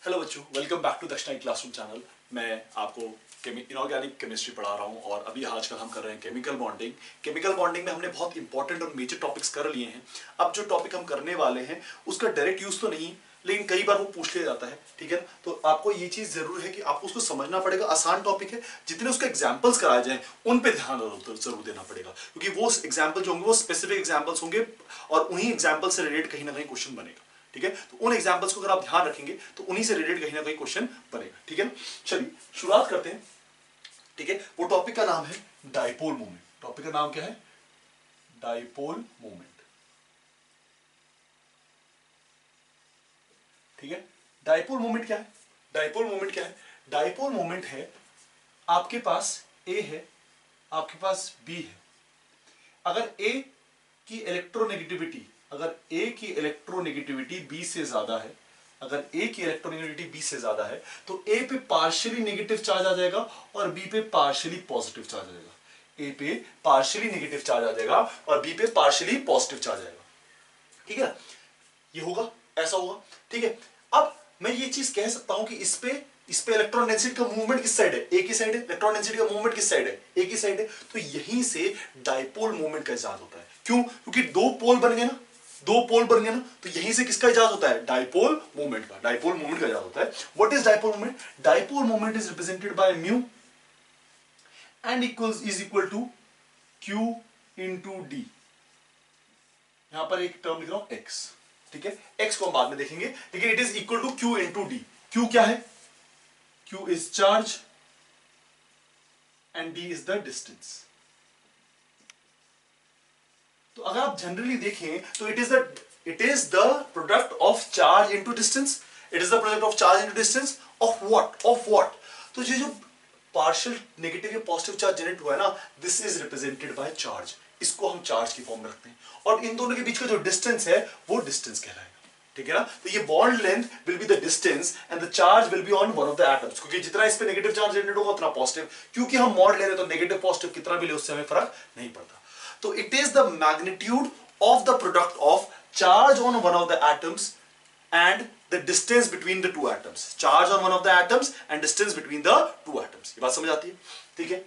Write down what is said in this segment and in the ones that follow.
Hello बच्चों, welcome back to दक्षिणा classroom channel. मैं आपको इनऑर्गेनिक केमिस्ट्री पढ़ा रहा हूँ और अभी आजकल हम कर रहे हैं केमिकल बॉन्डिंग। केमिकल बॉन्डिंग में हमने बहुत इंपॉर्टेंट और मेजर टॉपिक्स कर लिए हैं। अब जो टॉपिक हम करने वाले हैं उसका डायरेक्ट यूज तो नहीं, लेकिन कई बार वो पूछ लिया जाता है, ठीक है ना। तो आपको ये चीज जरूर है कि आपको उसको समझना पड़ेगा। आसान टॉपिक है, जितने उसके एग्जाम्पल्स कराए जाए उन पे ध्यान जरूर देना पड़ेगा, क्योंकि वो एग्जाम्पल जो होंगे वो स्पेसिफिक एग्जाम्पल्स होंगे और उन्हीं एग्जाम्पल से रिलेटेड कहीं ना कहीं क्वेश्चन बनेगा, ठीक है। तो उन एग्जांपल्स को अगर आप ध्यान रखेंगे तो उन्हीं से रिलेटेड कहीं ना कहीं क्वेश्चन बनेगा, ठीक है ना। चलिए शुरुआत करते हैं, ठीक है। वो टॉपिक का नाम है डाइपोल मोमेंट। टॉपिक का नाम क्या है? डाइपोल मोमेंट, ठीक है। डाइपोल मोमेंट क्या है? डाइपोल मोमेंट क्या है? डाइपोल मोमेंट है, आपके पास ए है, आपके पास बी है। अगर ए की इलेक्ट्रोनेगेटिविटी अगर ए की इलेक्ट्रोनेगेटिविटी बी से ज्यादा है, अगर ए की इलेक्ट्रोनेगेटिविटी बी से ज्यादा है तो ए पे पार्शियली नेगेटिव चार्ज आ जाएगा और बी पे पार्शियली पॉजिटिव चार्ज आ जाएगा। ए पे पार्शियली नेगेटिव चार्ज आ जाएगा और बी पे पार्शियली पॉजिटिव चार्ज आएगा, ठीक है। ये होगा, ऐसा होगा, ठीक है। अब मैं ये चीज कह सकता हूं कि इस पे इलेक्ट्रॉन डेंसिटी का मूवमेंट किस साइड है? ए की साइड है। इलेक्ट्रॉन डेंसिटी का मूवमेंट किस साइड है? ए की साइड है। तो यहीं से डाइपोल मूवमेंट का इजाद होता है। क्यों? क्योंकि दो पोल बन गए ना, दो पोल बन गए ना, तो यहीं से किसका इजाद होता है? डाइपोल मूवमेंट का। डाइपोल मूवमेंट का इजाद होता है। What is dipole movement? Dipole movement is represented by mu and is equal to q into d. यहां पर एक टर्म लिख रहा हूं एक्स, ठीक है। एक्स को हम बाद में देखेंगे, लेकिन it is equal to q into d. Q क्या है? Q is charge and d is the distance. तो अगर आप जनरली देखें तो it is the product of charge into distance. It is the product of charge into distance of what? तो ये जो पार्शियल नेगेटिव या पॉजिटिव चार्ज जनरेट हुआ है ना, this is represented by charge. इसको हम चार्ज की फॉर्म में रखते हैं और इन दोनों के बीच का जो डिस्टेंस है वो डिस्टेंस कहलाएगा, ठीक है ना। तो ये bond length will be the distance and the charge will be on one of the atoms, क्योंकि जितना इस पे नेगेटिव चार्ज जनरेट होगा उतना पॉजिटिव। क्योंकि हम मॉड ले रहे हैं तो नेगेटिव पॉजिटिव कितना भी ले उससे हमें फर्क नहीं पड़ता। तो it is the magnitude of the product of charge on one of the atoms and the distance between the two atoms. Charge on one of the atoms and distance between the two atoms. ये बात समझ आती है, ठीक है।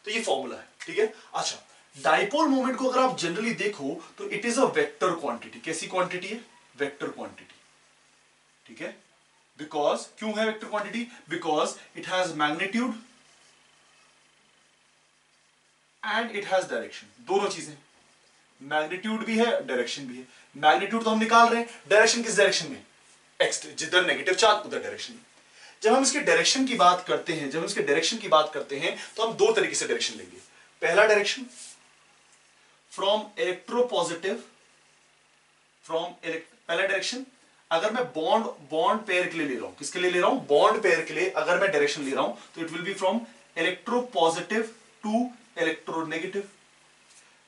तो ये formula है, ठीक है। अच्छा, डाइपोल मोमेंट को अगर आप जनरली देखो तो it is a vector quantity. कैसी क्वांटिटी है? वेक्टर क्वांटिटी, ठीक है। बिकॉज क्यों है vector quantity? Because it has magnitude and it has direction. दोनों चीजें, मैग्नीट्यूड भी है, डायरेक्शन भी है। मैग्नीट्यूड तो हम निकाल रहे हैं, डायरेक्शन किस डायरेक्शन में? एक्स, जिधर नेगेटिव चार्ज उधर डायरेक्शन में। जब हम इसके डायरेक्शन की बात करते हैं तो हम दो तरीके से डायरेक्शन लेंगे। पहला डायरेक्शन फ्रॉम इलेक्ट्रोपॉजिटिव, पहला डायरेक्शन अगर मैं बॉन्ड पेयर के लिए ले रहा हूं, किसके लिए ले रहा हूं? बॉन्ड पेयर के लिए अगर मैं डायरेक्शन ले रहा हूं तो it will be from electropositive to electronegative.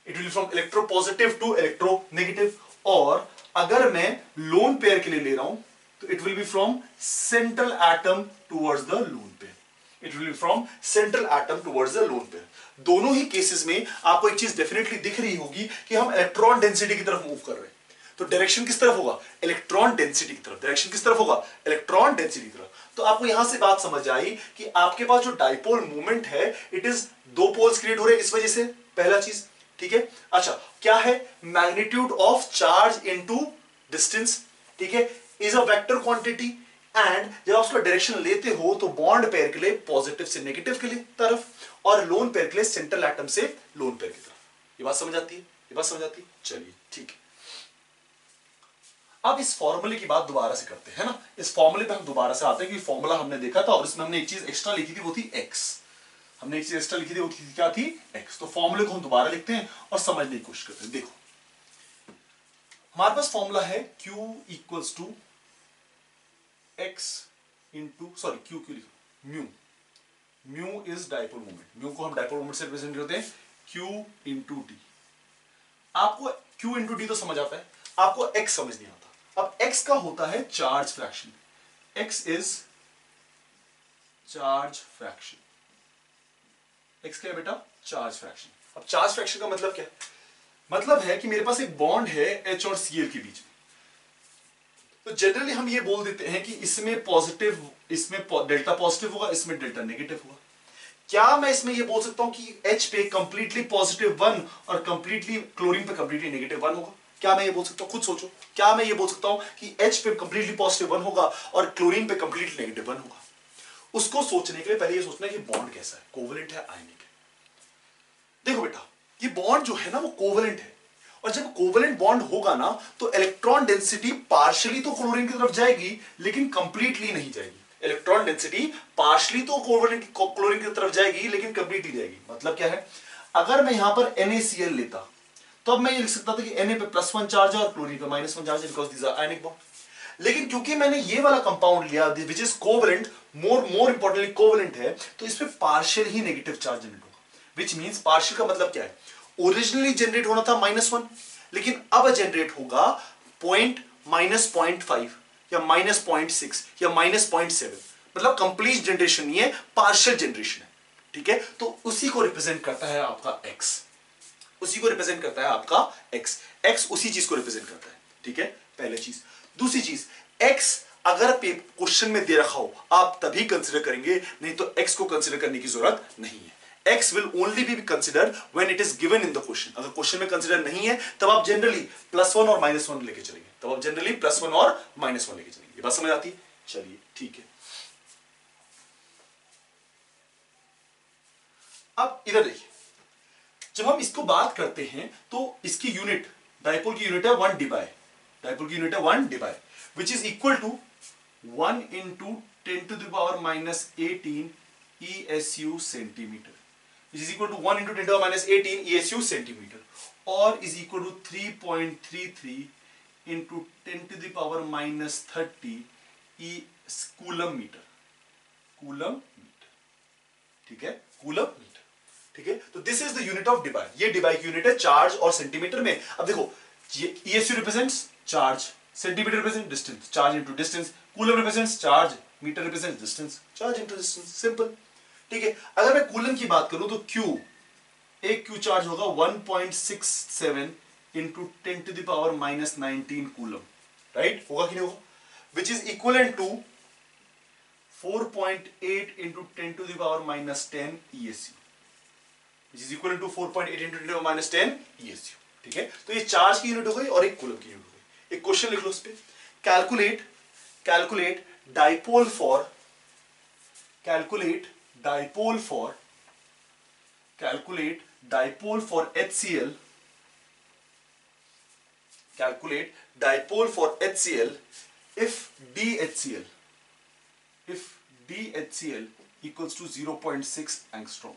It will from electropositive to electronegative. और अगर मैं लोन पेयर के लिए ले रहा हूं तो it will be from central atom towards the lone pair. It will be from central atom towards the lone pair. दोनों ही केसेस में आपको एक चीज डेफिनेटली दिख रही होगी कि हम इलेक्ट्रॉन डेंसिटी की तरफ मूव कर रहे हैं। तो डायरेक्शन किस तरफ होगा? इलेक्ट्रॉन डेंसिटी की तरफ। डायरेक्शन किस तरफ होगा? इलेक्ट्रॉन डेंसिटी की तरफ। तो आपको यहां से बात समझ आई कि आपके पास जो डाइपोल मूवमेंट है, इट इज दो पोल्स क्रिएट हो रहे हैं इस वजह से, पहला चीज, ठीक है। अच्छा, क्या है? Magnitude of charge into distance, ठीक है, is a vector quantity. And जब आप उसका डायरेक्शन लेते हो तो बॉन्ड पेयर के लिए पॉजिटिव से नेगेटिव के लिए तरफ और लोन पेयर के लिए सेंट्रल एटम से लोन पेयर की तरफ। ये बात समझ आती है? ये बात समझ आती है? चलिए, ठीक है। अब इस फॉर्मूले की बात दोबारा से करते हैं ना। इस फॉर्मूले पे हम दोबारा से आते हैं कि फॉर्मूला हमने देखा था और इसमें हमने एक चीज एक्स्ट्रा लिखी थी, वो थी एक्स। हमने एक चीज एक्स्ट्रा लिखी थी, वो क्या थी? एक्स। तो फॉर्मूले को हम दोबारा लिखते हैं और समझने की कोशिश करते हैं। देखो, हमारे पास फॉर्मूला है Q equals to x into, sorry Q लिखो, mu. Mu is dipole moment. Mu को हम डाइपोल मोमेंट से रिप्रेजेंट करते हैं Q इंटू डी। आपको Q इंटू डी तो समझ आता है, आपको x समझ नहीं आता। अब x का होता है charge fraction. x is charge fraction. x क्या है बेटा? Charge fraction. अब चार्ज फ्रैक्शन का मतलब क्या है? मतलब है कि मेरे पास एक बॉन्ड है H और Cl के बीच में। तो जनरली हम ये बोल देते हैं कि इसमें पॉजिटिव, इसमें डेल्टा पॉजिटिव होगा, इसमें डेल्टा नेगेटिव होगा। क्या मैं इसमें ये बोल सकता हूं कि H पे कंप्लीटली पॉजिटिव 1 और कंप्लीटली क्लोरीन पे कंप्लीटली नेगेटिव 1 होगा? क्या मैं ये बोल सकता हूं? खुद सोचो, क्या मैं ये बोल सकता हूं कि H पे कंप्लीटली पॉजिटिव 1 होगा और क्लोरीन पे कंप्लीटली नेगेटिव 1 होगा? उसको सोचने के लिए पहले ये सोचना है कि बॉन्ड कैसा है, कोवेलेंट है, आयनिक है। देखो बेटा, ये बॉन्ड जो है ना वो कोवेलेंट है, और जब कोवेलेंट बॉन्ड होगा ना तो इलेक्ट्रॉन डेंसिटी पार्शियली तो क्लोरीन की तरफ जाएगी लेकिन कंप्लीटली नहीं जाएगी। इलेक्ट्रॉन डेंसिटी पार्शियली तो क्लोरीन की तरफ जाएगी लेकिन कंप्लीटली जाएगी। मतलब क्या है, अगर मैं यहां पर NaCl लेता तो अब मैं ये लिख सकता था कि Na पे +1 चार्ज है और क्लोरीन पे -1 चार्ज है, because these are ionic bond. लेकिन क्योंकि मैंने ये वाला कंपाउंड लिया which is covalent, more importantly covalent है, तो इसमें पार्शियल ही नेगेटिव चार्ज जनरेट होगा। विच मींस पार्शियल का मतलब क्या है, ओरिजिनली जनरेट होना था -1 लेकिन अब जनरेट होगा -0.5 या -0.6 या -0.7, मतलब कंप्लीट जनरेशन नहीं है, पार्शियल जनरेशन है। ठीक है, तो उसी को रिप्रेजेंट करता है आपका x, उसी को रिप्रेजेंट करता है आपका x उसी चीज को रिप्रेजेंट करता है। ठीक है, पहले चीज। दूसरी चीज, x अगर क्वेश्चन में दे रखा हो आप तभी कंसिडर करेंगे, नहीं तो x को कंसिडर करने की जरूरत नहीं है। X will only be considered when it is given in the question। अगर क्वेश्चन में कंसिडर नहीं है तब आप जनरली +1 और -1 लेके चलेंगे, तब आप जनरली +1 और -1 लेके चलेंगे। ये बात समझ आती है? चलिए ठीक है। अब इधर देखिए, जब हम इसको बात करते हैं तो इसकी यूनिट, डाइपोल की यूनिट है 1 डिबाई, डाइपोल की यूनिट है 1 debye, which is equal to 1 × 10⁻18 ESU centimetre, which is equal to 1 × 10⁻18 ESU centimetre, और is equal to 3.33 × 10⁻30 E coulomb metre, coulomb metre. ठीक है, कूलम मीटर। ठीक है, तो this is the unit of debye, ये debye की unit है charge और सेंटीमीटर में। अब देखो, ये ESU represents charge, centimetre represent distance, charge into distance, coulomb represents charge, metre represents distance, charge into distance, simple. ठीक है, अगर मैं कूलम की बात करूं तो Q, एक Q चार्ज होगा 1.67 × 10⁻19 कूलम, राइट? होगा कि नहीं होगा? Which is equivalent to 4.8 × 10⁻10 ESU, which is equivalent to 4.8 × 10⁻10 ESU। ठीक है, तो ये चार्ज की यूनिट हो गई और एक कूलम की यूनिट हो गई। एक क्वेश्चन लिख लो उस पे, calculate dipole for, calculate dipole for HCl, calculate dipole for HCl if DHCl equals to 0.6 angstrom,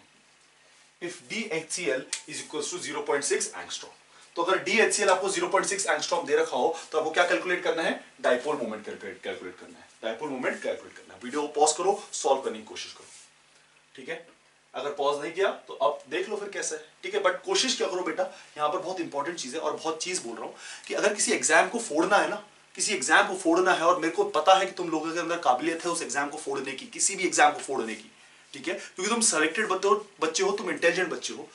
if DHCl is equals to 0.6 angstrom। तो अगर DHCl आपको 0.6 एंगस्ट्रॉम दे रखा हो तो आपको क्या कैलकुलेट करना है, डाइपोल मोमेंट कैलकुलेट करना है, डाइपोल मोमेंट कैलकुलेट करना है। वीडियो को पॉज करो, सॉल्व करने की कोशिश करो। ठीक है, अगर पॉज नहीं किया तो अब देख लो फिर कैसा है। ठीक है, बट कोशिश क्या करो बेटा, यहां पर बहुत इंपॉर्टेंट चीज है और बहुत चीज बोल रहा हूं कि अगर किसी एग्जाम को फोड़ना है ना, किसी एग्जाम को फोड़ना है, और मेरे को पता है कि तुम लोगों के अंदर काबिलियत है उस एग्जाम को फोड़ने की, किसी भी एग्जाम को फोड़ने की। ठीक है, क्योंकि तुम सेलेक्टेड बच्चे हो, तुम इंटेलिजेंट बच्चे हो,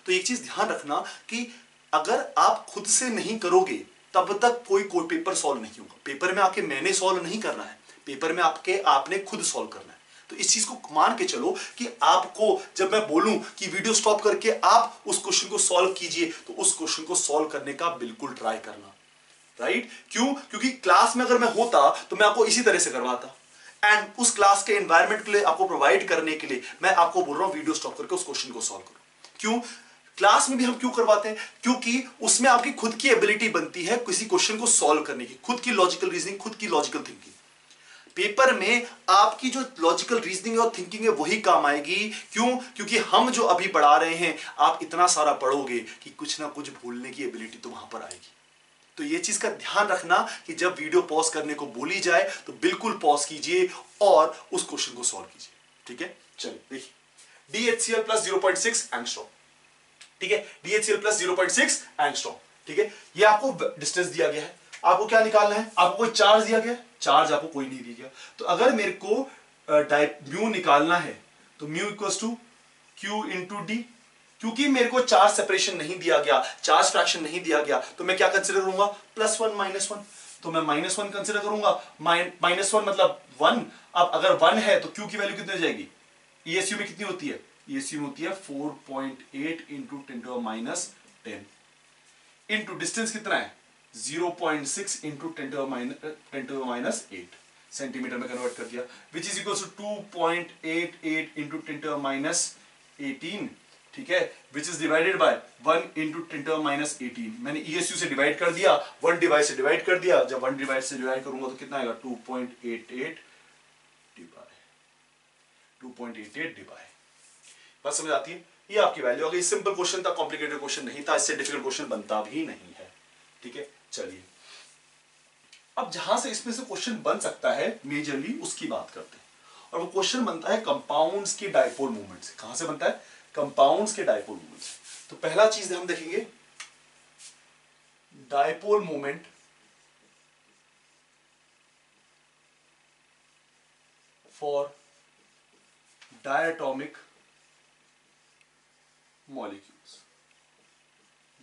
तो एक चीज ध्यान रखना कि अगर आप खुद से नहीं करोगे तब तक कोई पेपर सॉल्व नहीं होगा। पेपर में आके मैंने सॉल्व नहीं करना है, पेपर में आपने खुद सॉल्व करना है। तो इस चीज को मान के चलो कि आपको जब मैं बोलूं कि वीडियो स्टॉप करके आप उस क्वेश्चन को सॉल्व कीजिए, तो उस क्वेश्चन को सॉल्व करने का बिल्कुल ट्राई करना, राइट? क्यों? क्योंकि क्लास में अगर मैं होता तो मैं आपको इसी तरह से करवाता, एंड उस क्लास के एनवायरमेंट के लिए आपको प्रोवाइड करने के लिए मैं आपको बोल रहा हूं वीडियो स्टॉप करके उस क्वेश्चन को सॉल्व करो। क्यों क्लास में भी हम क्यों करवाते हैं? क्योंकि उसमें आपकी खुद की एबिलिटी बनती है किसी क्वेश्चन को सॉल्व करने की, खुद की लॉजिकल रीजनिंग, खुद की लॉजिकल थिंकिंग। पेपर में आपकी जो लॉजिकल रीजनिंग और थिंकिंग है वही काम आएगी। क्यों? क्योंकि हम जो अभी पढ़ा रहे हैं, आप इतना सारा पढ़ोगे कि कुछ ना कुछ भूलने की एबिलिटी तो वहां पर आएगी। तो ये चीज का ध्यान रखना कि जब वीडियो पॉज करने को बोली जाए तो बिल्कुल पॉज कीजिए और उस क्वेश्चन को सॉल्व कीजिए। ठीक है, चलिए देखिए, DHCl प्लस 0.6 एंगस्ट्रॉम। ठीक है, DHCl प्लस 0.6 एंगस्ट्रॉम। ठीक है, ये आपको डिस्टेंस दिया गया है, आपको क्या निकालना है? आपको कोई चार्ज दिया गया? चार्ज आपको कोई नहीं दिया गया। तो अगर मेरे को म्यू निकालना है तो mu equals to Q into D. क्योंकि मेरे को चार्ज सेपरेशन नहीं दिया गया, चार्ज फ्रैक्शन नहीं दिया गया, तो मैं क्या कंसीडर करूंगा? +1 -1। तो मैं -1 कंसिडर करूंगा। -1 मतलब 1। अब अगर 1 है तो Q की वैल्यू कितनी हो जाएगी? ESU में कितनी होती है? ESU में होती है 4.8 इंटू 10⁻10 इंटू डिस्टेंस कितना है? 0.6 इंटू 10⁻8 सेंटीमीटर में कन्वर्ट कर दिया, which is equal to 2.88 into 10⁻18, ठीक है, which is divided by 1 into 10⁻18। मैंने ESU से डिवाइड कर दिया, 1 डिवाइड से डिवाइड कर दिया। जब 1 डिवाइड से डिवाइड करूंगा तो कितना आएगा? 2.88 डिवाइड। बात समझ आती है? ये आपकी वैल्यू आ गई। सिंपल क्वेश्चन था, कॉम्प्लिकेटेड क्वेश्चन नहीं था, इससे डिफिकल्ट क्वेश्चन बनता भी नहीं है, ठीक है। चलिए अब जहां से इसमें से क्वेश्चन बन सकता है मेजरली उसकी बात करते हैं, और वो क्वेश्चन बनता है कंपाउंड्स की डायपोल मूवमेंट से। कहां से बनता है? कंपाउंड्स के डायपोल मूवमेंट से। तो पहला चीज हम देखेंगे dipole movement for diatomic molecules.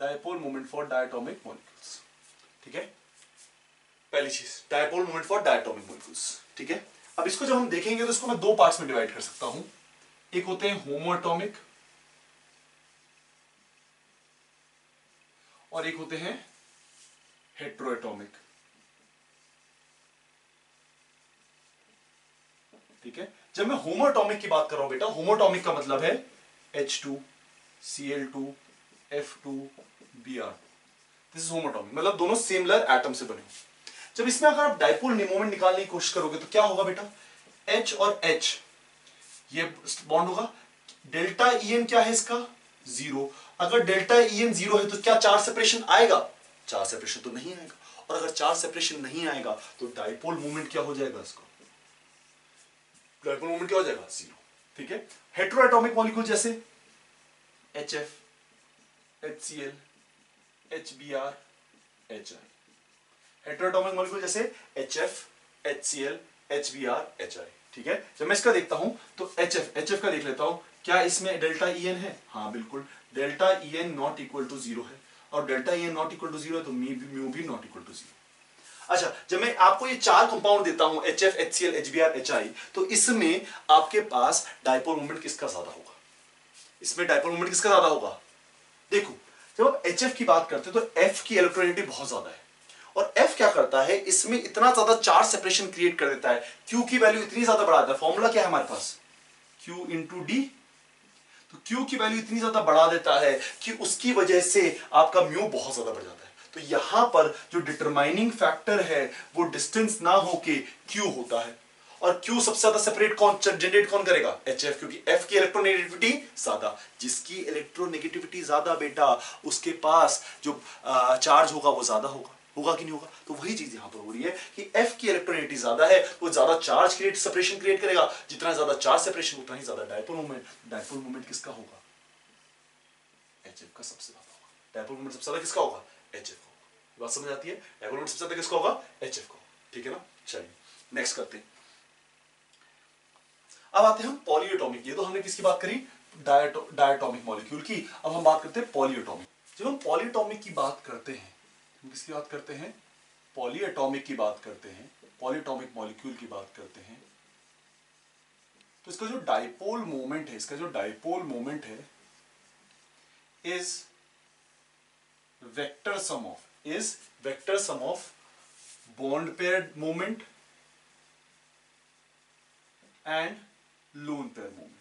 Dipole movement for diatomic molecules, ठीक है। पहली चीज dipole movement for diatomic molecules, ठीक है। अब इसको जब हम देखेंगे तो इसको मैं दो पार्ट्स में डिवाइड कर सकता हूं। एक होते हैं होमोएटॉमिक और एक होते हैं हेट्रोएटॉमिक, ठीक है। जब मैं होमोएटॉमिक की बात कर रहा हूं बेटा, होमोएटॉमिक का मतलब है H2 Cl2 F2 Br, this is होमोएटॉमिक, मतलब दोनों सिमिलर एटम से बने। जब इसमें अगर आप डायपोल मोमेंट निकालने की कोशिश करोगे तो क्या होगा बेटा? H और H ये बॉन्ड होगा। डेल्टा En क्या है इसका? 0। अगर डेल्टा En 0 है तो क्या चार्ज सेपरेशन आएगा? चार्ज सेपरेशन तो नहीं आएगा, और अगर चार्ज सेपरेशन नहीं आएगा तो डायपोल मोमेंट क्या हो जाएगा? इसको डायपोल मोमेंट क्या हो जाएगा? 0, ठीक है। हेट्रोएटॉमिक मॉलिक्यूल जैसे HF HCl HBr HI, heteroatomic molecule जैसे HF HCl HBr HI, ठीक है। जब मैं इसका देखता हूं तो HF का देख लेता हूं, क्या इसमें डेल्टा En है? हाँ बिल्कुल, delta En not equal to 0 है, और delta En not equal to 0 है तो म्यू भी नॉट इक्वल टू 0। अच्छा, जब मैं आपको ये चार कंपाउंड देता हूं HF HCl HBr HI, तो इसमें आपके पास डायपोल मोमेंट किसका ज्यादा होगा? इसमें डायपोल मोमेंट किसका ज्यादा होगा? देखो, जब आप HF की बात करते हैं तो F की इलेक्ट्रोनेगेटिविटी बहुत ज्यादा है, और F क्या करता है? इसमें इतना ज्यादा चार्ज सेपरेशन क्रिएट कर देता है, Q की वैल्यू इतनी ज्यादा बढ़ा देता है। फॉर्मूला क्या है हमारे पास? Q into D. तो Q की वैल्यू इतनी ज्यादा बढ़ा देता है कि उसकी वजह से आपका म्यू बहुत ज्यादा बढ़ जाता है। तो यहां पर जो डिटरमाइनिंग फैक्टर है वो डिस्टेंस ना होके Q होता है, और Q सबसे ज्यादा सेपरेट जनरेट कौन करेगा? HF, क्योंकि F की इलेक्ट्रोनेगेटिविटी ज्यादा। जिसकी इलेक्ट्रोनेगेटिविटी ज्यादा बेटा, उसके पास जो चार्ज होगा वो ज्यादा होगा कि नहीं होगा? तो वही चीज यहां पर हो रही है कि F की इलेक्ट्रोनेगेटिविटी ज्यादा है, वो ज्यादा चार्ज सेपरेशन क्रिएट करेगा। जितना ज्यादा चार्ज सेपरेशन उतना ही ज्यादा डायपोल मोमेंट। डायपोल मोमेंट किसका होगा? HF का सबसे ज्यादा होगा। डायपोल मोमेंट सबसे ज्यादा किसका होगा? HF का होगा। बात समझ आती है? डायपोल मोमेंट सबसे ज्यादा किसका होगा? HF का, ठीक है ना। चलिए नेक्स्ट करते हैं। अब आते हैं हम पॉलीएटॉमिक। ये तो हमने किसकी बात करी? डायटोमिक मॉलिक्यूल की। अब हम बात करते हैं पॉलीएटॉमिक। जब हम पॉलीएटॉमिक की बात करते हैं, हम किसकी बात करते हैं? पॉलीएटॉमिक की बात करते हैं, पॉलीएटॉमिक मॉलिक्यूल की बात करते हैं, तो इसका जो डायपोल मोमेंट है, is vector sum of bond pair moment and lone pair moment.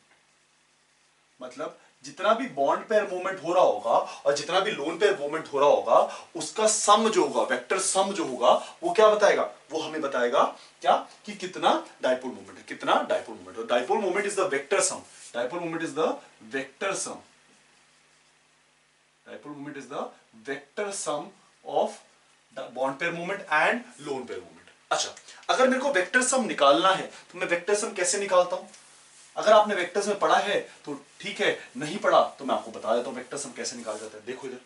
मतलब जितना भी बॉन्ड पेयर मूवमेंट हो रहा होगा और जितना भी लोन पेयर मूवमेंट हो रहा होगा, उसका सम जो होगा, वेक्टर सम जो होगा, वो क्या बताएगा? वो हमें बताएगा क्या? कि कितना डायपोल मूवमेंट है, कितना डायपोल मूवमेंट है। Dipole movement is the vector some. Dipole movement is the vector some. Dipole movement is the vector some of bond pair movement and lone pair movement. अच्छा, अगर मेरे को वेक्टर सम निकालना है तो मैं वेक्टर सम कैसे निकालता हूं? अगर आपने वेक्टर्स में पढ़ा है तो ठीक है, नहीं पढ़ा तो मैं आपको बता देता हूं वेक्टर सम कैसे निकाल जाता है। देखो इधर,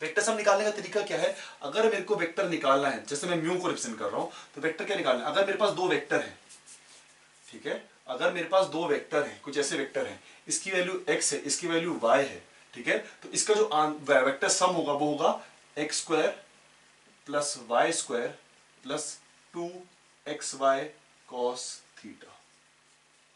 वेक्टर सम निकालने का तरीका क्या है? अगर मेरे को वेक्टर निकालना है, जैसे मैं म्यू को रिप्रेजेंट कर रहा हूं, तो वेक्टर क्या निकालना है? अगर मेरे पास दो वेक्टर है, ठीक है, अगर मेरे पास दो वेक्टर है, कुछ ऐसे वेक्टर है, इसकी वैल्यू x है, इसकी वैल्यू y है, ठीक है, तो इसका जो वेक्टर सम होगा वो होगा x² plus y square plus 2xy cos theta.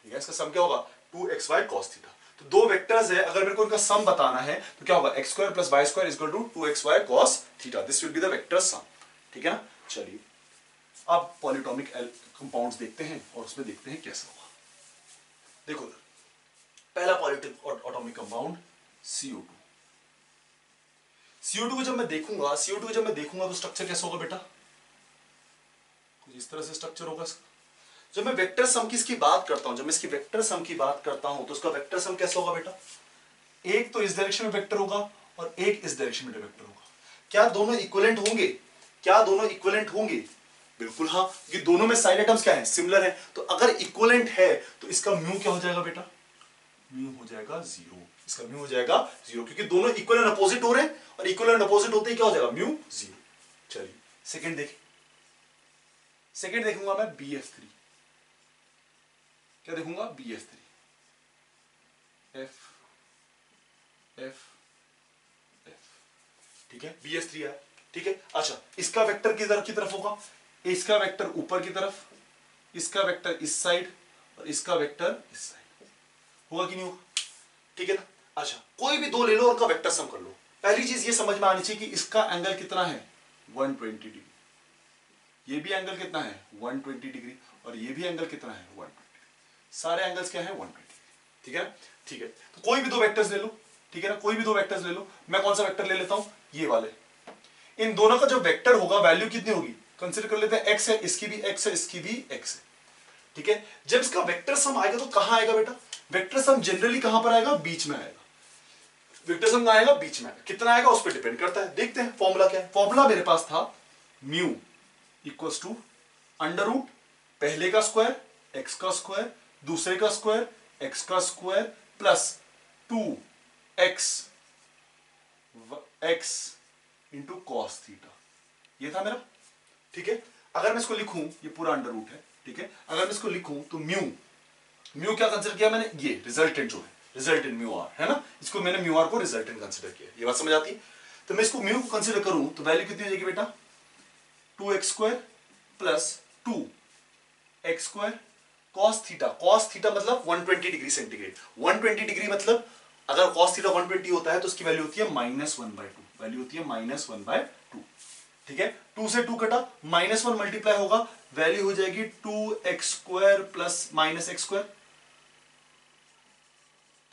ठीक है, इसका सम क्या होगा 2xy cos थीटा। तो दो वेक्टर्स है, अगर मेरे को इनका सम बताना है तो क्या होगा x square plus y square equal to 2xy cos theta. This will be the vector sum. ठीक है ना। चलिए अब पॉलीटॉमिक कंपाउंड्स देखते हैं और उसमें देखते हैं कैसा होगा। देखो पहला पॉलीटॉमिक कंपाउंड CO2। CO2 को जब मैं देखूंगा तो स्ट्रक्चर कैसा होगा बेटा, कुछ इस तरह से स्ट्रक्चर होगा इसका। जब मैं वेक्टर सम की इसकी बात करता हूं, जब मैं इसकी वेक्टर सम की बात करता हूं तो उसका वेक्टर सम कैसा होगा बेटा, एक तो इस डायरेक्शन में वेक्टर होगा और एक इस डायरेक्शन में वेक्टर होगा। क्या दोनों इक्विवेलेंट होंगे? क्या दोनों इक्विवेलेंट होंगे? बिल्कुल हाँ, क्योंकि दोनों में साइड आइटम्स क्या है, सिमिलर है। तो अगर इक्विवेलेंट है तो इसका म्यू क्या हो जाएगा बेटा, म्यू हो जाएगा 0। इसका म्यू हो जाएगा 0 क्योंकि दोनों इक्वल एंड अपोजिट हो रहे हैं और इक्वल एंड अपोजिट होते ही क्या हो जाएगा, म्यू 0। चलिए सेकंड देखें, सेकंड देखूंगा मैं BF3। क्या देखूंगा, BF3 F F F। ठीक है, BF3 है। ठीक है, अच्छा इसका वेक्टर किधर की तरफ होगा, इसका वेक्टर ऊपर की तरफ, इसका वेक्टर इस साइड और इसका वेक्टर इस साइड। होगा कि नहीं होगा? ठीक है ना। अच्छा कोई भी दो ले लो और उनका वेक्टर सम कर लो। पहली चीज ये समझ में आनी चाहिए कि इसका एंगल कितना है 120 डिग्री, ये भी एंगल कितना है 120 डिग्री और ये भी एंगल कितना है 120। सारे एंगल्स क्या है 120। ठीक है, ठीक है। तो कोई भी दो वेक्टर्स ले लो। ठीक है ना, कोई भी दो वेक्टर्स ले लो। मैं कौन सा वेक्टर ले लेता हूं, ये वाले। इन दोनों का जो वेक्टर होगा वैल्यू कितनी होगी, कंसीडर कर लेते हैं x है, इसकी भी x है, इसकी भी x है। ठीक है, जब इसका वेक्टर सम आएगा तो कहां आएगा बेटा, वेक्टर सम जनरली कहां पर आएगा, बीच में आएगा। वेक्टर सम आएगा बीच में आएगा, कितना आएगा उस पर डिपेंड करता है। देखते हैं फॉर्मूला क्या है। फॉर्मूला मेरे पास था mu equals to under root पहले का स्क्वायर x का स्क्वायर, दूसरे का स्क्वायर x का square plus 2x x into cos theta. ये था मेरा। ठीक है, अगर मैं इसको लिखूं, ये पूरा अंडर रूट है। ठीक है, अगर मैं इसको लिखूं तो म्यू क्या कंसिडर किया मैंने, ये रिजल्टेंट जो है, रिजल्टेंट म्यू आर है ना, इसको मैंने म्यू आर को रिजल्टेंट कंसिडर किया। ये बात समझ आती है। तो मैं इसको म्यू को कंसिडर करूं तो वैल्यू कितनी हो जाएगी बेटा, 2x square plus 2x square cos theta. Cos theta मतलब 120 डिग्री सेंटीग्रेड। 120 डिग्री मतलब अगर कॉस थीटा 120 होता है तो उसकी वैल्यू होती है -1/2, वैल्यू होती है -1/2। ठीक है, 2 से 2 कटा, -1 मल्टीप्लाई होगा, वैल्यू हो जाएगी 2x square plus -x square.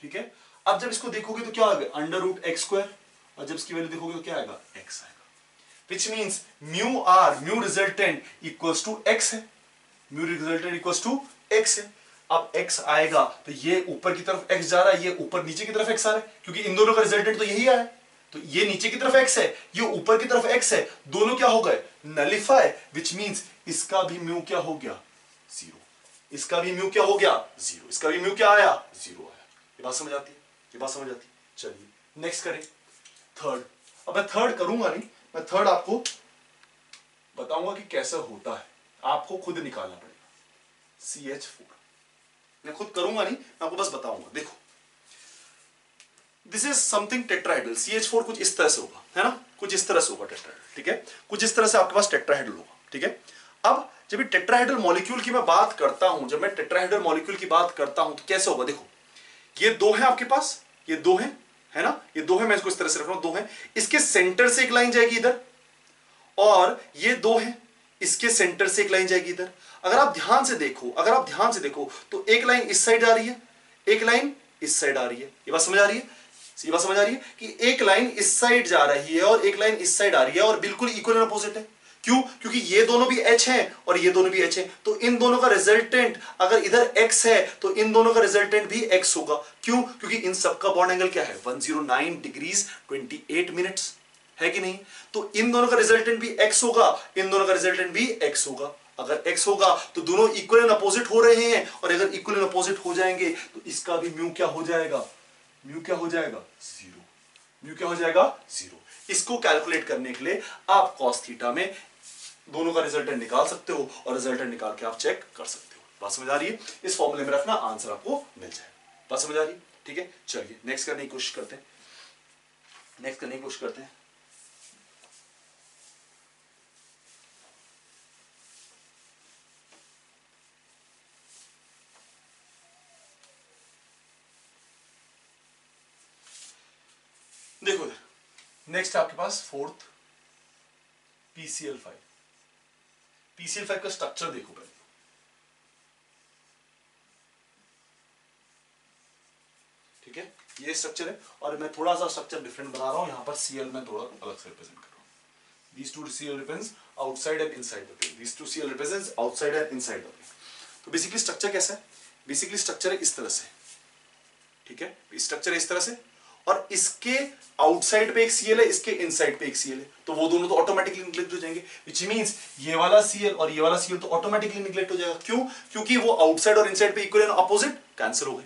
ठीक है, अब जब इसको देखोगे तो क्या आएगा, अंडर रूट x स्क्वायर, और जब इसकी वैल्यू देखोगे तो क्या आएगा, x आएगा। Which means mu R, mu resultant equals to x है, mu resultant equals to x है। अब x आएगा तो ये ऊपर की तरफ x जा रहा है, ये ऊपर नीचे की तरफ x आ रहा है, क्योंकि इन दोनों का रिजल्टेंट तो यही आया। तो ये नीचे की तरफ x है, ये ऊपर की तरफ x है, दोनों क्या हो गए, नलिफाई। विच मीन्स इसका भी म्यू क्या हो गया, 0। इसका भी म्यू क्या हो गया, 0। इसका भी म्यू क्या आया, 0 आया। ये बात समझ आती है, ये बात समझ आती है। चलिए नेक्स्ट करें थर्ड। अब मैं थर्ड करूंगा नहीं, मैं थर्ड आपको बताऊंगा कि कैसा होता है, आपको खुद निकालना पड़ेगा। CH4 मैं खुद करूंगा नहीं, मैं आपको बस बताऊंगा। देखो this is something tetrahedral. CH4 कुछ इस तरह से होगा, है ना, कुछ इस तरह से होगा टेट्राहेड्रल। ठीक है, कुछ इस तरह से आपके पास टेट्राहेड्रल होगा। ठीक है, अब जब ये टेट्राहेड्रल मॉलिक्यूल की मैं बात करता हूं, जब मैं टेट्राहेड्रल मॉलिक्यूल की बात करता हूं तो कैसे होगा, देखो ये दो है आपके पास, ये दो है ना, ये दो है, मैं इसको इस तरह से रख रहा हूं, दो है, इसके सेंटर से एक लाइन जाएगी इधर, और ये दो है, इसके सेंटर से एक लाइन जाएगी इधर। अगर आप ध्यान से देखो, अगर आप ध्यान से देखो तो एक लाइन इस साइड आ रही है, एक लाइन इस साइड आ रही है। ये बात समझ आ रही है, ये बात समझ आ रही है कि एक लाइन इस साइड जा रही है और एक लाइन इस साइड आ रही है और बिल्कुल इक्वल एंड अपोजिट है। क्यों, क्योंकि ये दोनों भी H हैं और ये दोनों भी H हैं, तो इन दोनों का रिजल्टेंट अगर इधर X है तो इन दोनों का रिजल्टेंट भी X होगा। क्यों, क्योंकि इन सबका बॉन्ड एंगल क्या है, 109 डिग्रीज 28 मिनट्स, है कि नहीं। तो इन दोनों का रिजल्टेंट भी X होगा, इन दोनों का रिजल्टेंट भी X होगा। अगर X होगा तो दोनों इक्वल एंड अपोजिट हो रहे हैं, और अगर इक्वल एंड अपोजिट हो जाएंगे तो इसका भी म्यू क्या हो जाएगा, म्यू क्या हो जाएगा, 0। म्यू क्या हो जाएगा, 0। इसको कैलकुलेट करने के लिए आप कॉस थीटा में दोनों का रिजल्टेंट निकाल सकते हो और रिजल्टेंट निकाल के आप चेक कर सकते हो। बात समझ आ रही है, इस फॉर्मूले में रखना, आंसर आपको मिल जाएगा। बात समझ आ रही है, ठीक है। चलिए नेक्स्ट करने की कोशिश करते हैं, नेक्स्ट करने की कोशिश करते हैं। देखो इधर नेक्स्ट आपके पास फोर्थ PCl5। PCl5 का स्ट्रक्चर देखो पहले। ठीक है, ये स्ट्रक्चर है और मैं थोड़ा सा स्ट्रक्चर डिफरेंट बना रहा हूं, यहां पर Cl में थोड़ा अलग से रिप्रेजेंट कर रहा हूं। These two Cl represents outside and inside the plane. These two Cl represents outside and inside the plane. तो बेसिकली स्ट्रक्चर कैसा है? बेसिकली स्ट्रक्चर है इस तरह से। ठीक है, स्ट्रक्चर है इस तरह से और इसके आउटसाइड पे एक Cl है, इसके इनसाइड पे एक Cl है, तो वो दोनों तो ऑटोमेटिकली निगलेक्ट हो जाएंगे, व्हिच मींस ये वाला Cl और ये वाला Cl तो ऑटोमेटिकली निगलेक्ट हो जाएगा। क्यों? क्योंकि वो आउटसाइड और इनसाइड पे इक्वल एंड अपोजिट कैंसिल हो गए।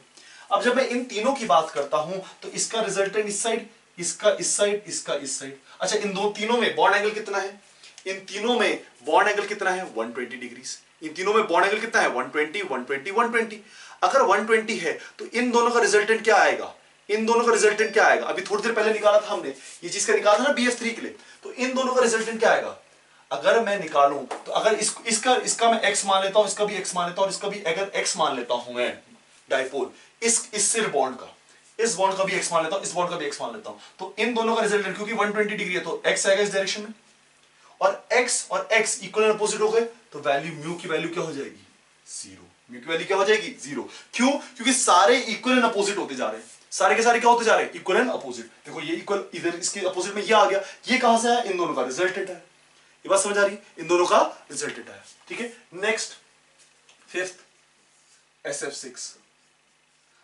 अब जब मैं इन तीनों की बात करता हूं तो इसका रिजल्टेंट इस साइड, इसका इस साइड, इसका इस साइड। अच्छा, इन दो तीनों में बॉन्ड एंगल कितना है? इन तीनों में बॉन्ड एंगल कितना है? 120 डिग्रीज। इन तीनों में बॉन्ड एंगल कितना है? 120 120 120। अगर 120 है तो इन दोनों का रिजल्टेंट क्या आएगा? इन दोनों का रिजल्टेंट क्या आएगा? अभी थोड़ी देर पहले निकाला था हमने, ये चीज का निकाला था ना BF3 के लिए, तो इन दोनों का रिजल्टेंट क्या आएगा? अगर मैं निकालूं तो अगर इसका मैं x मान लेता हूं, इसका भी x मान लेता हूं और इसका भी अगर x मान लेता हूं मैं डाइपोल, इस सिर बॉन्ड का, इस बॉन्ड का भी x मान लेता हूं, इस बॉन्ड का भी x मान लेता हूं, तो इन दोनों का रिजल्टेंट क्योंकि 120 डिग्री है तो x आएगा इस डायरेक्शन में और x इक्वल एंड अपोजिट हो गए तो वैल्यू म्यू की वैल्यू क्या हो जाएगी? जीरो। म्यू की वैल्यू क्या हो जाएगी? जीरो। क्यों? क्योंकि सारे इक्वल एंड अपोजिट होते जा रहे हैं, सारे के सारे क्या होते जा रहे हैं? Equal and opposite. देखो ये इक्वल इधर इसके अपोजिट में ये आ गया, ये कहां से आया? इन दोनों का रिजल्टेंट है। ये बात समझ आ रही? इन दोनों का रिजल्टेंट है। ठीक है, नेक्स्ट फिफ्थ SF6।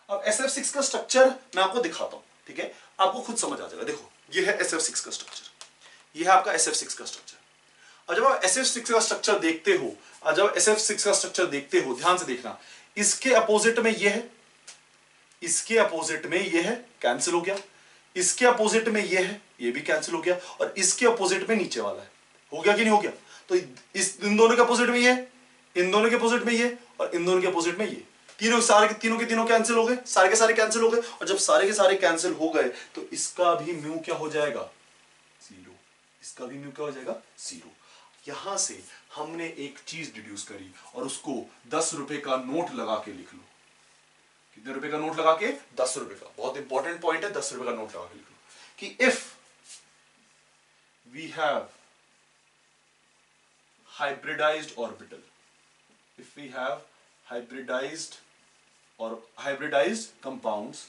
अब SF6 का स्ट्रक्चर मैं आपको दिखाता हूं। ठीक है, आपको खुद समझ आ जाएगा। देखो ये है SF6 का स्ट्रक्चर, ये है आपका SF6 का स्ट्रक्चर। और जब आप SF6 का स्ट्रक्चर देखते हो, और जब SF6 का स्ट्रक्चर देखते हो, ध्यान से देखना, इसके अपोजिट में ये है, इसके अपोजिट में ये है, कैंसिल हो गया। इसके अपोजिट में ये है, ये भी कैंसिल हो गया और इसके अपोजिट में नीचे वाला है। हो गया कि नहीं हो गया? तो इन दोनों के अपोजिट में ये, इन दोनों के अपोजिट में ये और इन दोनों के अपोजिट में ये, तीनों सारे के तीनों कैंसिल हो गए, सारे के सारे कैंसिल हो गए। और जब सारे के सारे कैंसिल हो गए तो इसका भी म्यू क्या हो जाएगा? जीरो। इसका भी म्यू क्या हो जाएगा? जीरो। यहां से हमने एक चीज डिड्यूस करी और उसको 10 रुपए का नोट लगा के लिख लो। कितने रुपए का नोट लगा के? 10 रुपए का। बहुत इंपॉर्टेंट पॉइंट है, 10 रुपए का नोट लगा के लिख लो कि if we have hybridized orbital, if we have hybridized or hybridized compounds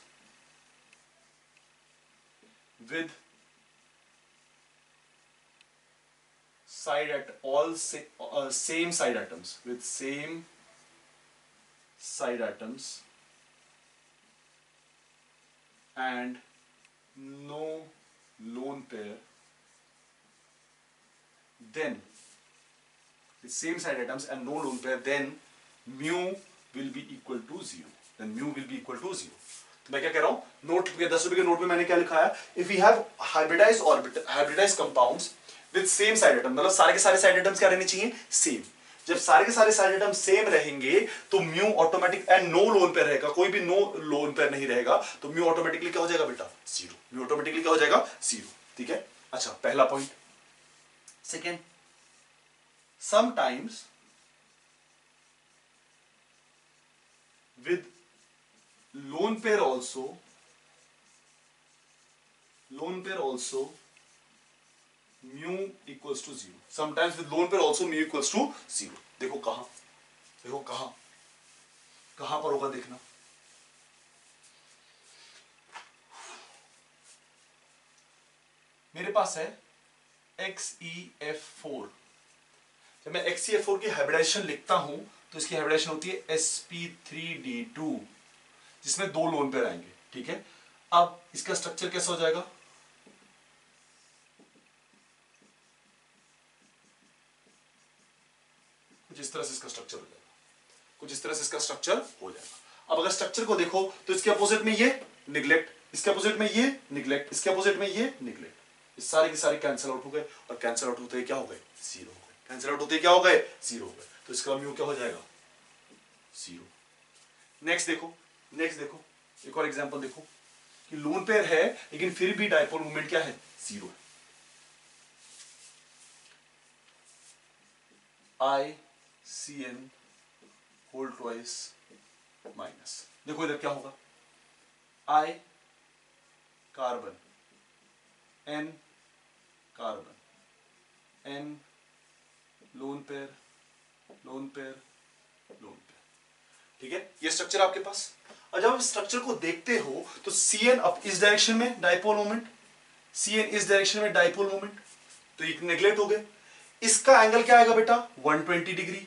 with side at all same side atoms, with same side atoms and no lone pair, then the same side atoms and no lone pair, then mu will be equal to zero. Then mu will be equal to zero. तो मैं क्या कह रहा हूं? Note पे 10 रुपए के note पे मैंने क्या लिखा है? If we have hybridized compounds with same side atom, मतलब सारे के सारे साइड एटम्स क्या रहने चाहिए? सेम। जब सारे के सारे साइड एटम सेम रहेंगे तो mu automatic and no lone pair रहेगा, कोई भी नो लोन पेयर नहीं रहेगा तो म्यू ऑटोमेटिकली क्या हो जाएगा बेटा? जीरो। म्यू ऑटोमेटिकली क्या हो जाएगा? जीरो। ठीक है, अच्छा पहला point. Second, sometimes with lone pair also mu equals to zero. Sometimes with lone pair also mu equals to zero. देखो कहां पर होगा देखना। मेरे पास है XeF4। जब मैं XeF4 की हाइब्रिडाइजेशन लिखता हूं तो इसकी हाइब्रिडाइजेशन होती है sp3d2, जिसमें दो लोन पेयर आएंगे। ठीक है, अब इसका स्ट्रक्चर कैसा हो जाएगा? कुछ इस तरह से इसका स्ट्रक्चर हो जाएगा, कुछ इस तरह से इसका स्ट्रक्चर हो जाएगा। अब अगर स्ट्रक्चर को देखो तो इसके अपोजिट में ये निगलेक्ट, इसके अपोजिट में ये निगलेक्ट, इसके अपोजिट में ये निगलेक्ट, इस सारे के सारे कैंसिल आउट हो गए और कैंसिल आउट होते क्या हो गए? जीरो हो गए। कैंसिल आउट होते क्या हो गए? जीरो हो गए। तो इसका म्यू क्या हो जाएगा? जीरो। नेक्स्ट देखो एक और एग्जांपल देखो कि लोन पेयर है लेकिन फिर भी डाइपोल मोमेंट क्या है? जीरो है। ICN whole twice minus. देखो इधर क्या होगा? I carbon N carbon, N lone pair, lone pair, lone pair. ठीक है, ये स्ट्रक्चर आपके पास। और जब आप स्ट्रक्चर को देखते हो तो Cn अब इस डायरेक्शन में डाइपोल मोमेंट, Cn इस डायरेक्शन में डाइपोल मोमेंट, तो ये नेग्लेक्ट हो गए। इसका एंगल क्या आएगा बेटा 120 डिग्री।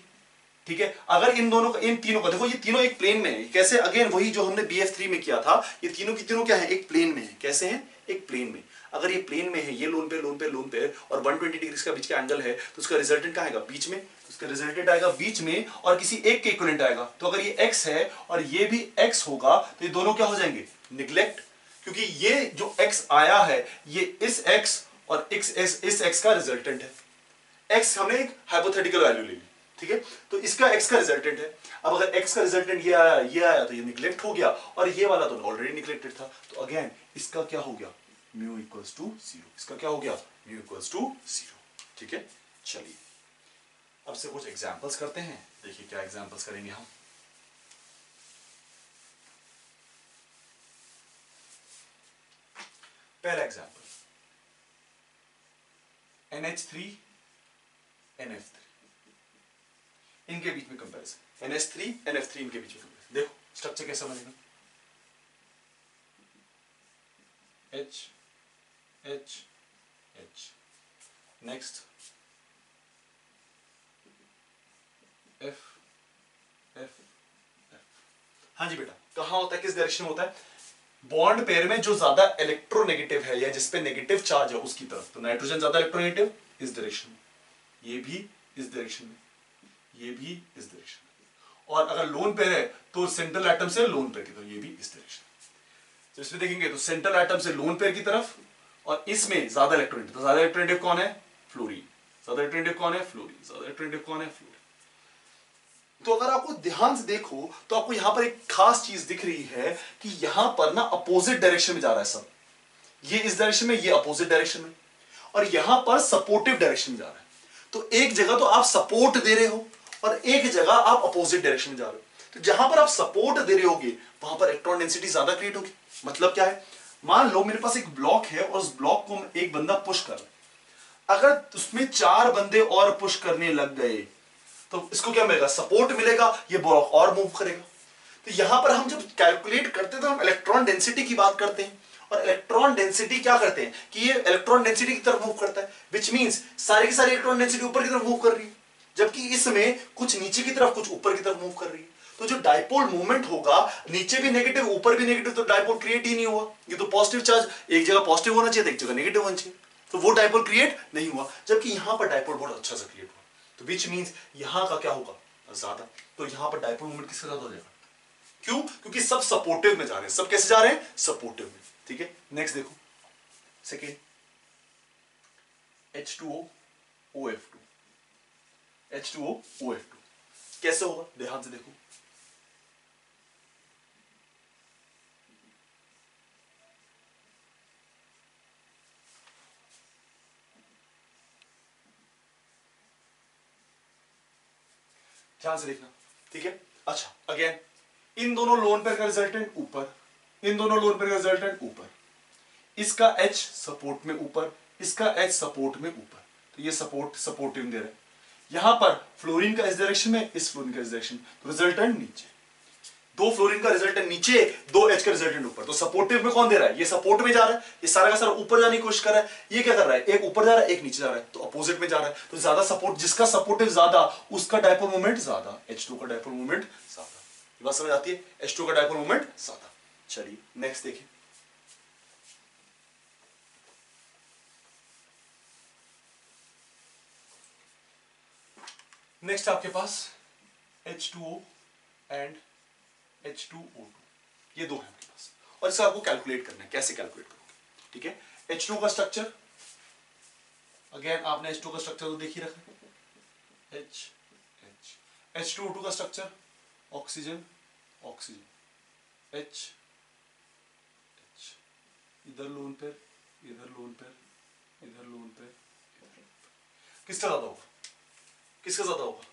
ठीक है, अगर इन दोनों का, इन तीनों का, देखो ये तीनों एक प्लेन में है। कैसे? अगेन वही जो हमने BF3 में किया था, ये तीनों की तीनों क्या है, एक प्लेन में है। कैसे हैं? एक प्लेन में। अगर ये प्लेन में है, ये लोन पे लोन पे लोन पे और 120 डिग्री का बीच का एंगल है, तो उसका रिजल्टेंट क्या आएगा बीच में, तो उसका रिजल्टेंट आएगा बीच में और किसी एक के इक्विवेलेंट आएगा। तो अगर ये x है और ये भी x होगा तो ये दोनों क्या हो जाएंगे, निग्लेक्ट, क्योंकि ये जो x आया है ये इस x और इस x का रिजल्टेंट है। x हमने एक हाइपोथेटिकल वैल्यू ले ली, ठीक है, तो इसका x का रिजल्टेंट है। अब अगर x का रिजल्टेंट ये आया तो ये निग्लेक्ट हो गया और ये वाला तो ऑलरेडी निग्लेक्टेड था। तो अगेन इसका क्या हो गया, म्यू इक्वल्स टू 0। इसका क्या हो गया, म्यू इक्वल्स टू 0। ठीक है, चलिए अब से कुछ एग्जांपल्स करते हैं। देखिए क्या एग्जांपल्स करेंगे हम। पहला एग्जांपल NH3 NF3, इनके बीच में कंपैरिजन। NH3 NF3 इनके बीच में कंपैरिजन। देखो स्ट्रक्चर कैसा बनेगा, H H H, next F F F। हाँ जी बेटा, कहां होता है, किस डायरेक्शन में होता है, बॉन्ड पेयर में जो ज्यादा इलेक्ट्रोनेगेटिव है या जिसपे नेगेटिव चार्ज है उसकी तरफ। तो नाइट्रोजन ज्यादा इलेक्ट्रोनेगेटिव इस डायरेक्शन में, ये भी इस डायरेक्शन में, ये भी इस डायरेक्शन में। और अगर लोन पेयर है तो सेंट्रल एटम से लोन पेयर की तरफ, ये भी इस डायरेक्शन में। तो इसमें देखेंगे तो सेंट्रल एटम से लोन पेयर की तरफ और इसमें ज्यादा इलेक्ट्रोनेगेटिव। तो ज्यादा इलेक्ट्रोनेगेटिव कौन है, फ्लोरीन। ज्यादा इलेक्ट्रोनेगेटिव कौन है, फ्लोरीन। ज्यादा इलेक्ट्रोनेगेटिव कौन है, फ्लोरीन। तो अगर आपको ध्यान से देखो तो आपको यहां पर एक खास चीज दिख रही है कि यहां पर ना अपोजिट डायरेक्शन में जा रहा है सब। ये इस डायरेक्शन में, ये अपोजिट डायरेक्शन में, और यहां पर सपोर्टिव डायरेक्शन में जा रहा है। तो एक जगह तो आप सपोर्ट दे रहे हो और एक जगह आप अपोजिट डायरेक्शन में जा रहे हो। तो जहां पर आप सपोर्ट दे रहे होगे वहां पर इलेक्ट्रॉन डेंसिटी ज्यादा क्रिएट होगी। मतलब क्या है, मान लो मेरे पास एक ब्लॉक है और उस ब्लॉक को एक बंदा पुश कर रहा है। अगर उसमें 4 बंदे और पुश करने लग गए तो इसको क्या मिलेगा, सपोर्ट मिलेगा, ये ब्लॉक और मूव करेगा। तो यहां पर हम जब कैलकुलेट करते हैं तो हम इलेक्ट्रॉन डेंसिटी की बात करते हैं। और इलेक्ट्रॉन डेंसिटी क्या करते हैं कि ये इलेक्ट्रॉन डेंसिटी की तरफ मूव करता है, विच मींस सारी की सारी इलेक्ट्रॉन डेंसिटी ऊपर की तरफ मूव कर रही है, जबकि इसमें कुछ नीचे की तरफ कुछ ऊपर की तरफ मूव कर रही है। तो जो डाइपोल मूवमेंट होगा, नीचे भी नेगेटिव ऊपर भी नेगेटिव, तो डाइपोल क्रिएट ही नहीं हुआ। ये तो पॉजिटिव चार्ज एक जगह पॉजिटिव होना चाहिए था, एक जगह नेगेटिव होना चाहिए, तो वो डाइपोल क्रिएट नहीं हुआ। जबकि यहां पर डाइपोल बहुत अच्छा सा क्रिएट हुआ। तो विच मींस यहां का क्या होगा, ज्यादा। तो यहां पर डाइपोल मोमेंट किसका ज्यादा हो जाएगा, क्यों, क्योंकि सब सपोर्टिव में जा रहे हैं। सब कैसे जा रहे हैं, सपोर्टिव में। ठीक है, नेक्स्ट देखो second H2O OF2, H2O OF2 कैसे होगा, ध्यान से देखो। ध्यान से देखना, ठीक है। अच्छा, अगेन इन दोनों लोन पेयर का रिजल्टेंट ऊपर, इन दोनों लोन पेयर का रिजल्टेंट ऊपर, इसका H सपोर्ट में ऊपर, इसका H सपोर्ट में ऊपर, तो ये सपोर्टिव दे रहा है। यहां पर फ्लोरीन का इस डायरेक्शन में, इस फ्लोरीन का इस डायरेक्शन, तो रिजल्टेंट नीचे। 2 फ्लोरीन का रिजल्टेंट नीचे, 2 H का रिजल्टेंट ऊपर। तो सपोर्टिव में कौन दे रहा है, ये सपोर्ट में जा रहा है, ये सारा का सारा ऊपर जाने की कोशिश कर रहा है। ये क्या कर रहा है, एक ऊपर जा रहा है, एक नीचे जा रहा है, तो अपोजिट में जा रहा है। तो ज्यादा सपोर्ट, जिसका सपोर्टिव ज्यादा उसका डाइपोल मोमेंट ज्यादा, H2 का डाइपोल मोमेंट ज्यादा। ये बात समझ आती है, H2 का डाइपोल मोमेंट ज्यादा। चलिए नेक्स्ट देखिए। नेक्स्ट आपके पास H2O एंड H2O2, ये दो है आपके पास, और इसका आपको कैलकुलेट करना है। कैसे कैलकुलेट करोगे, ठीक है। H2 का स्ट्रक्चर, अगेन आपने H2 का स्ट्रक्चर तो देख ही रखा है, H H। H2O2 का structure, oxygen oxygen, H H, इधर लोन पेयर, इधर लोन पेयर, इधर लोन पेयर, इधर लोन पेयर। किसका ज्यादा होगा, किसका ज्यादा होगा,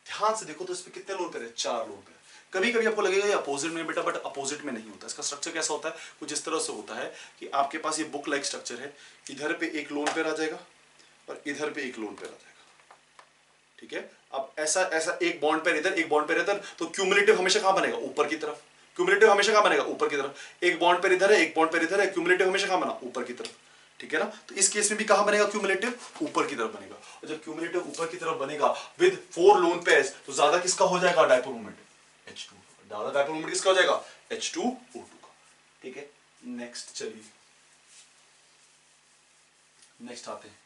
ध्यान से देखो तो इसमें कितने लोन पेयर है, 4 लोन पेयर। कभी कभी आपको लगेगा ये अपोजिट में बेटा, बट अपोजिट में नहीं होता। इसका स्ट्रक्चर कैसा होता है, कुछ इस तरह से होता है कि आपके पास ये बुक लाइक स्ट्रक्चर है, इधर पे एक लोन पेयर आ जाएगा और इधर पे एक लोन पेयर आ जाएगा, ठीक है। अब ऐसा ऐसा एक बॉन्ड पेयर इधर, एक बॉन्ड पेयर इधर, तो क्यूमुलेटिव हमेशा कहां बनेगा, ऊपर की तरफ। क्यूमुलेटिव हमेशा कहां बनेगा, ऊपर की तरफ। एक बॉन्ड पेयर इधर है, एक बॉन्ड पेयर इधर है, क्यूमुलेटिव हमेशा कहां बना, ऊपर की तरफ, ठीक है ना। तो इस केस में भी कहां बनेगा, क्यूमुलेटिव ऊपर की तरफ बनेगा। और जब क्यूमुलेटिव ऊपर की तरफ बनेगा विद 4 लोन पेयर्स, तो ज्यादा किसका हो जाएगा डायपोल मोमेंट, H2। ज्यादा डायपोल मोमेंट किसका हो जाएगा, H2O2 का, ठीक है। नेक्स्ट चलिए नेक्स्ट आते हैं,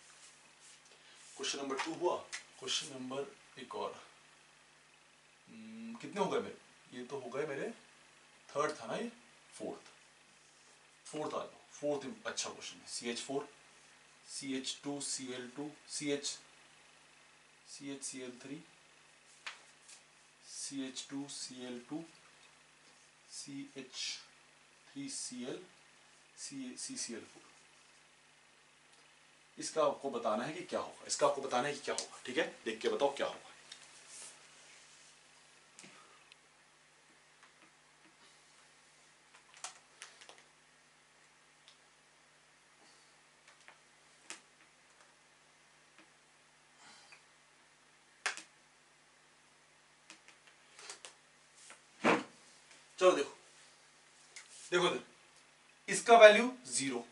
क्वेश्चन नंबर 2 हुआ। क्वेश्चन नंबर एक और कितने हो गए मेरे, ये तो हो गए मेरे थर्ड था ना, ये फोर्थ आ जाओ। फोर्थ अच्छा क्वेश्चन है, CH4 CH2 Cl2 CHCl3 CH2 Cl2 CH3Cl CCl4। इसका आपको बताना है कि क्या होगा, इसका आपको बताना है कि क्या होगा, ठीक है। देख के बताओ क्या होगा। चलो देखो देखो इसका वैल्यू 0,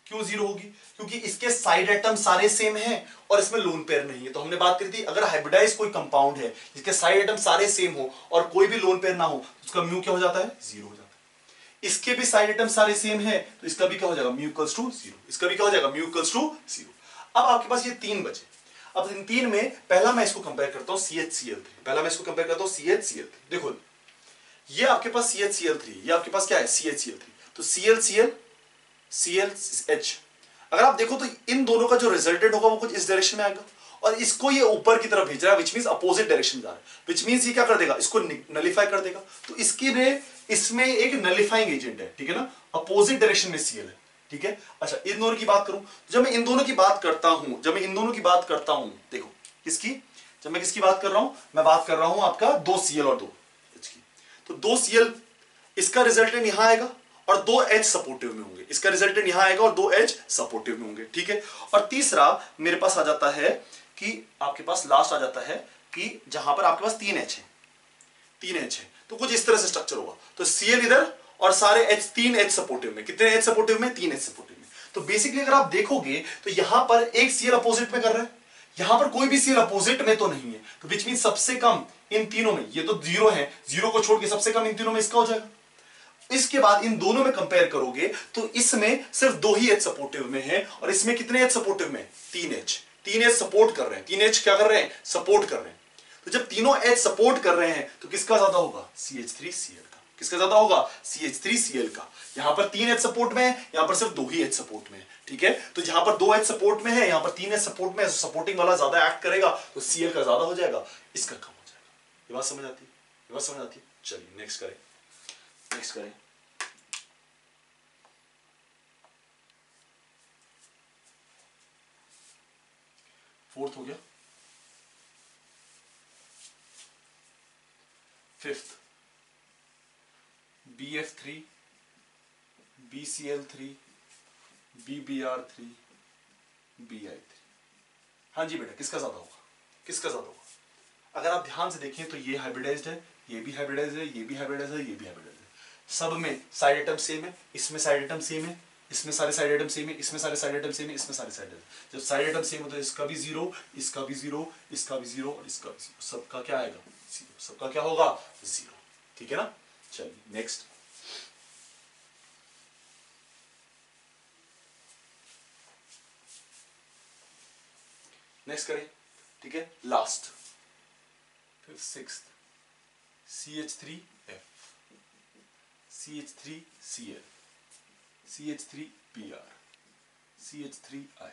क्यों 0 होगी, क्योंकि इसके साइड एटम सारे सेम हैं और इसमें लोन पेयर नहीं है। तो हमने बात करी थी, अगर हाइब्रिडाइज कोई कंपाउंड है जिसके साइड एटम सारे सेम हो और कोई भी लोन पेयर ना हो, तो उसका म्यू क्या हो जाता है, 0 हो जाता है। इसके भी साइड एटम सारे सेम है, तो इसका भी क्या हो जाएगा, म्यू इक्वल्स टू 0। इसका भी क्या हो जाएगा, म्यू इक्वल्स टू 0। अब आपके पास ये 3 बचे। अब इन 3 में पहला मैं इसको कंपेयर करता हूं CHCl3, पहला मैं इसको कंपेयर करता हूं CHCl3। देखो ये आपके पास CHCl3, ये आपके पास क्या है, CHCl3। तो ClCl ClH, अगर आप देखो तो इन दोनों का जो रिजल्टेंट होगा वो कुछ इस डायरेक्शन में आएगा, और इसको ये ऊपर की तरफ भेज रहा है, विच मींस अपोजिट डायरेक्शन जा रहा है, विच मींस ये क्या कर देगा, इसको नलिफाई कर देगा। तो इसमें एक नलिफाइंग एजेंट है, ठीक है ना, अपोजिट डायरेक्शन में Cl है, ठीक है। अच्छा इन दोनों की बात करूं, जब मैं इन दोनों की बात करता हूं, देखो किसकी, जब मैं किसकी बात कर रहा हूं, मैं बात कर रहा हूं आपका 2 Cl और 2 H की। तो 2 Cl इसका रिजल्टेंट यहां आएगा और 2 H सपोर्टिव में होंगे, इसका रिजल्टेंट यहां आएगा और 2 H सपोर्टिव में होंगे, ठीक है। और तीसरा मेरे पास आ जाता है कि आपके पास लास्ट आ जाता है कि जहां पर आपके पास 3 H है, 3 H है, तो कुछ इस तरह से स्ट्रक्चर होगा। तो Cl इधर और सारे H, 3 H सपोर्टिव में, कितने H सपोर्टिव में, 3 H सपोर्टिव में। तो बेसिकली अगर आप देखोगे तो यहां पर एक Cl अपोजिट में कर रहा है, यहां पर कोई भी Cl अपोजिट में तो नहीं है, तो विच मीन सबसे कम इन तीनों में, ये तो 0 है, 0 को छोड़ के सबसे कम इन तीनों में इसका हो जाएगा। इसके बाद इन दोनों में कंपेयर करोगे तो इसमें सिर्फ 2 ही H सपोर्टिव में है, और इसमें कितने H सपोर्टिव में, 3 H, 3 H सपोर्ट कर रहे हैं, 3 H क्या कर रहे हैं, सपोर्ट कर रहे हैं। तो जब तीनों H सपोर्ट कर रहे हैं तो किसका ज्यादा होगा, CH3Cl का। किसका ज्यादा होगा, CH3Cl का। यहां पर 3 H सपोर्ट में है, यहां पर सिर्फ 2 ही H सपोर्ट में है, ठीक है। तो जहां पर 2 H सपोर्ट में है, यहां पर 3 H सपोर्ट में है, सपोर्टिंग वाला ज्यादा एक्ट करेगा, तो Cl का ज्यादा हो जाएगा, इसका कम हो जाएगा। ये बात समझ आती है, ये बात समझ आती है। चलिए नेक्स्ट करें। फोर्थ हो गया, fifth BF3 BCl3 BBr3 BI3। हाँ जी बेटा, किसका ज्यादा होगा, किसका ज्यादा होगा। अगर आप ध्यान से देखें तो ये हाइब्रिडाइज्ड है, ये भी हाइब्रिडाइज्ड है, ये भी हाइब्रिडाइज्ड है, ये भी हाइब्रिडाइज्ड है। सब में साइड एटम सेम है, इसमें साइड एटम सेम है, इसमें सारे साइड एटम सेम है, इसमें सारे साइड एटम सेम है, इसमें सारे साइड एटम। जब साइड एटम सेम होता है, इसका भी 0, इसका भी 0, इसका भी 0 और इसका भी 0, सबका क्या आएगा, 0, सबका क्या होगा, 0, ठीक है ना। चलिए नेक्स्ट, करें, ठीक है। लास्ट फिर sixth CH3F CH3Cl CH3Br CH3I,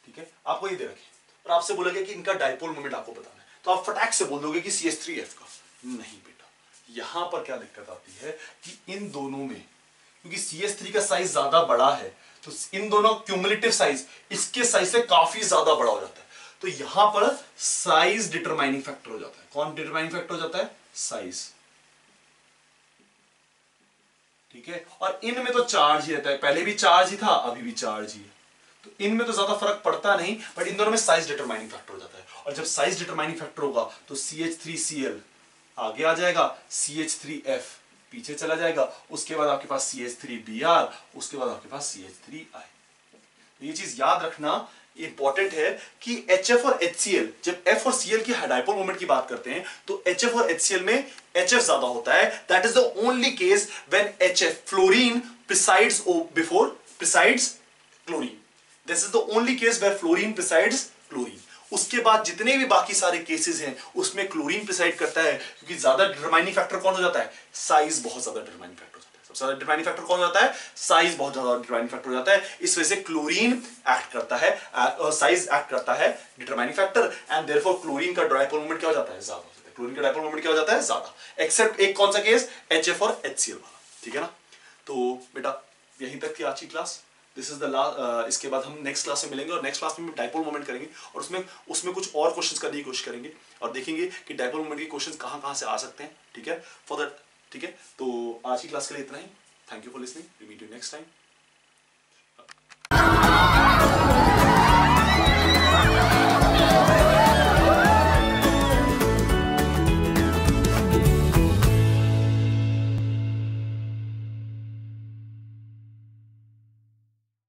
ठीक है। आपको ये दे रखे और आपसे बोला गया कि इनका डाइपोल मोमेंट आपको बताना है, तो आप फटाक से बोल दोगे कि CH3F का। नहीं बेटा, यहां पर क्या दिक्कत आती है कि इन दोनों में, क्योंकि CH3 का साइज ज्यादा बड़ा है, तो इन दोनों क्यूमुलेटिव साइज इसके साइज से काफी ज्यादा बड़ा हो जाता है। तो यहां पर साइज डिटरमाइनिंग फैक्टर हो जाता है। कौन डिटरमाइनिंग फैक्टर हो जाता है? साइज। ठीक है, और इनमें तो चार्ज ही रहता है, पहले भी चार्ज ही था, अभी भी चार्ज ही है, तो इनमें तो ज्यादा फर्क पड़ता नहीं, बट इन दोनों में साइज डिटरमाइनिंग फैक्टर हो जाता है। और जब साइज डिटरमाइनिंग फैक्टर होगा तो CH3Cl आगे आ जाएगा, CH3F पीछे चला जाएगा, उसके बाद आपके पास CH3Br, उसके बाद आपके पास CH3I। तो ये चीज याद रखना इंपॉर्टेंट है कि HF और HCl, जब F और Cl की डायपोल मोमेंट की बात करते हैं तो HF और HCl में HF ज्यादा होता है। That is the only case when HF fluorine precedes before precedes chlorine. This is the only case where fluorine precedes chlorine. उसके बाद जितने भी बाकी सारे केसेस हैं उसमें क्लोरीन प्रिसाइड करता है, क्योंकि ज्यादा डिटरमाइनिंग फैक्टर कौन हो जाता है? साइज बहुत ज्यादा डिटरमाइनिंग फैक्टर हो जाता है। सबसे ज्यादा डिटरमाइनिंग फैक्टर कौन हो जाता है? साइज बहुत ज्यादा डिटरमाइनिंग फैक्टर हो जाता है। इस वजह से क्लोरीन एक्ट करता है, साइज एक्ट करता है determining factor, and therefore chlorine का डायपोल मोमेंट क्या हो जाता है? ज्यादा हो जाता है। क्लोरीन का डायपोल मोमेंट क्या हो जाता है? ज्यादा। एक्सेप्ट एक कौन सा केस? HF और HCl वाला। ठीक है ना? तो बेटा यहीं तक थी आज की class. This is the last. इसके बाद हम नेक्स्ट क्लास में मिलेंगे और नेक्स्ट क्लास में डायपोल मोमेंट करेंगे और उसमें कुछ और क्वेश्चंस करने की कोशिश करेंगे और देखेंगे कि डायपोल मोमेंट के क्वेश्चंस कहां से आ सकते हैं। ठीक है, फॉर दैट। ठीक है, तो आज की क्लास के लिए इतना ही। Thank you for listening, we meet you next time.